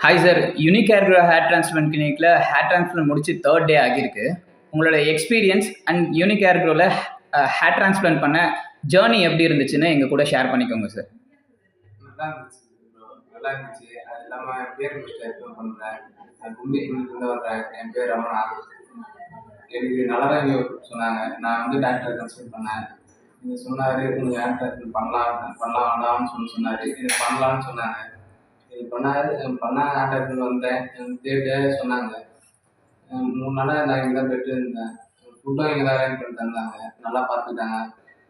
Hi sir, unique hair transplant கிளினிக்கில் hair transplant முடிச்சு 3rd day ஆகியிருக்கு. உங்களோட எக்ஸ்பீரியன்ஸ் அண்ட் யூனிக் ஹேர்ல ஹேர் டிரான்ஸ்பிளான்ட் பண்ண ஜேர்னி எப்படி இருந்துச்சுன்னு எங்கள் கூட ஷேர் பண்ணிக்கோங்க சார். நல்லா இருந்துச்சு ப்ரோ, நல்லா இருந்துச்சு. அது இல்லாமல் என் பேர் மிஸ்டேக் பண்ணுறேன். நான் கும்பிட்டு வர்றேன். என் பேர் ரமணா. எனக்கு நல்லா தான் இங்கே சொன்னாங்க. நான் வந்து டாக்டரை கன்சல்ட் பண்ணேன். நீங்கள் சொன்னார், நீங்கள் ஹேர் டிரான்ஸ்பிளான்ட் பண்ணலாம் வேண்டாம்னு சொன்னார். இது பண்ணலான்னு சொன்னாங்க. இது பண்ணார் ஹேர் டிரான்ஸ்பிளான்ட் வந்தேன். தேவையாக சொன்னாங்க. 3 நாளாக நான் இங்கே தான் பெற்று இருந்தேன். ஃபுட்டும் இங்கே தான் அரேஞ்ச் பண்ணி தந்தாங்க. நல்லா பார்த்துக்கிட்டாங்க.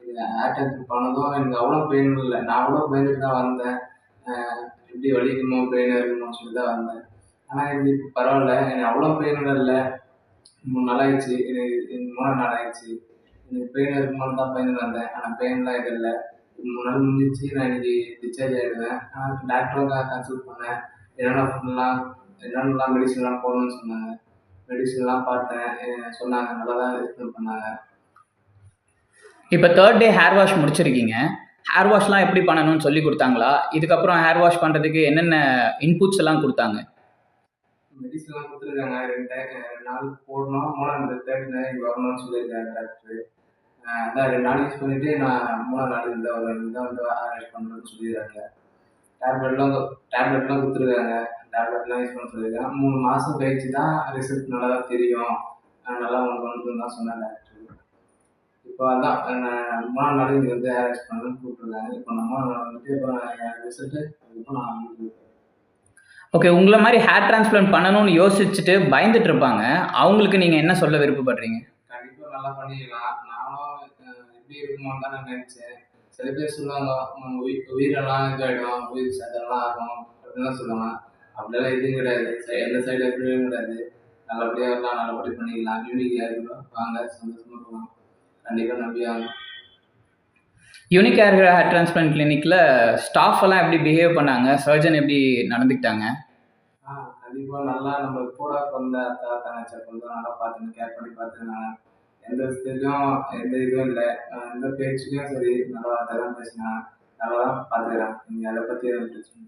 இது ஹேர் டிரான்ஸ்பிளான்ட் பண்ணதும் எனக்கு அவ்வளோ பெயின் இல்லை. நான் அவ்வளோ பயந்துட்டு தான் வந்தேன். எப்படி வலிக்குமோ பெயின் இருக்குமோன்னு சொல்லி தான் வந்தேன். ஆனால் இது பரவாயில்ல, எனக்கு அவ்வளோ பெயின் இல்லை. 3 நாள் ஆயிடுச்சு. எனக்கு 3 நாள் ஆயிடுச்சு. எனக்கு பெயின் இருக்குமோன்னு தான் பயந்து வந்தேன். ஆனால் பெயின்லாம் இது இல்லை. 3 நாள் முடிஞ்சிச்சு. நான் இன்னைக்கு டிஸ்சார்ஜ் ஆகிடுவேன். ஆனால் டாக்டரும் கன்சல்ட் பண்ணேன். என்னென்னலாம் மெடிசன்லாம் போடணும்னு சொன்னாங்க. மெடிசன்லாம் பார்த்தேன். சொன்னாங்க, நல்லா தான் எக்ஸ்பிளைன் பண்ணாங்க. இப்போ 3rd டே ஹேர் வாஷ் முடிச்சிருக்கீங்க. ஹேர் வாஷ்லாம் எப்படி பண்ணணும்னு சொல்லி கொடுத்தாங்களா? இதுக்கப்புறம் ஹேர் வாஷ் பண்ணுறதுக்கு என்னென்ன இன்புட்ஸ் எல்லாம் கொடுத்தாங்க? மெடிசன்லாம் கொடுத்துருக்காங்க. 2 நாள் போடணும். 3ஆவது 3rd நாள் இங்கே வரணும்னு சொல்லியிருக்காங்க டாக்டர். அதான் 2 நாள் யூஸ் பண்ணிவிட்டு நான் 3ஆவது நாள் இதை வந்து அரேஞ்ச் பண்ணணும்னு சொல்லியிருக்காங்க. டேப்லெட்லாம் கொடுத்துருக்காங்க. டேப்லெட்லாம் யூஸ் பண்ண சொல்லியிருக்காங்க. 3 மாதம் கழிச்சு தான் ரிசல்ட் நல்லா தான் தெரியும். நல்லா உங்களுக்கு வந்துன்னு தான் சொன்னேன் டாக்டர். இப்போ அதான் 3ஆவது நாள் இங்கே வந்து அரேஞ்ச் பண்ணணும்னு கூப்பிட்ருக்காங்க. இப்போ நம்ம வந்துட்டு இப்போ ரிசல்ட்டு அதுக்கப்புறம் நான் வந்து ஓகே, உங்களை மாதிரி ஹேர் டிரான்ஸ்பிளான்ட் பண்ணணும்னு யோசிச்சுட்டு பயந்துட்டு இருப்பாங்க. அவங்களுக்கு நீங்கள் என்ன சொல்ல விருப்பப்படுறீங்க? கண்டிப்பாக நல்லா பண்ணிடலாம். நானும் எப்படி இருக்குமோன்னு தான் நான் நினச்சேன். சில பேர் சொல்லுவாங்க, உயிரெல்லாம் இதாகிடும், உயிர் சேதம்லாம் ஆகும் அப்படின்னு தான் சொல்லுவாங்க. அப்படியெல்லாம் எதுவும் கிடையாது. எந்த சைடு எஃபெக்டும் கிடையாது. நல்லபடியாக இருக்கலாம், நல்லபடியாக பண்ணிக்கலாம். யூனிக் ஹேர் வாங்க, சந்தோஷமாக போகலாம். கண்டிப்பாக நம்பியாங்க. யூனிக் ஹேர் டிரான்ஸ்பிளான்ட் கிளினிக்கில் ஸ்டாஃப் எல்லாம் எப்படி பிஹேவ் பண்ணாங்க? சர்ஜன் எப்படி நடந்துக்கிட்டாங்க? கண்டிப்பாக நல்லா நம்ம கூட பிறந்த அக்கா தங்கச்சி கொஞ்சம் நல்லா பார்த்துன்னு கேர் பண்ணி பார்த்துருந்தாங்க. எந்த விஷயத்துலையும் எந்த இதுவும் இல்லை. எந்த பேச்சுலையும் சரி, நல்லா வார்த்தை தான் பேசினாங்க. நல்லா தான் பார்த்துக்கிறேன். நீங்கள் அதை பற்றி எதுவும் பிரச்சனை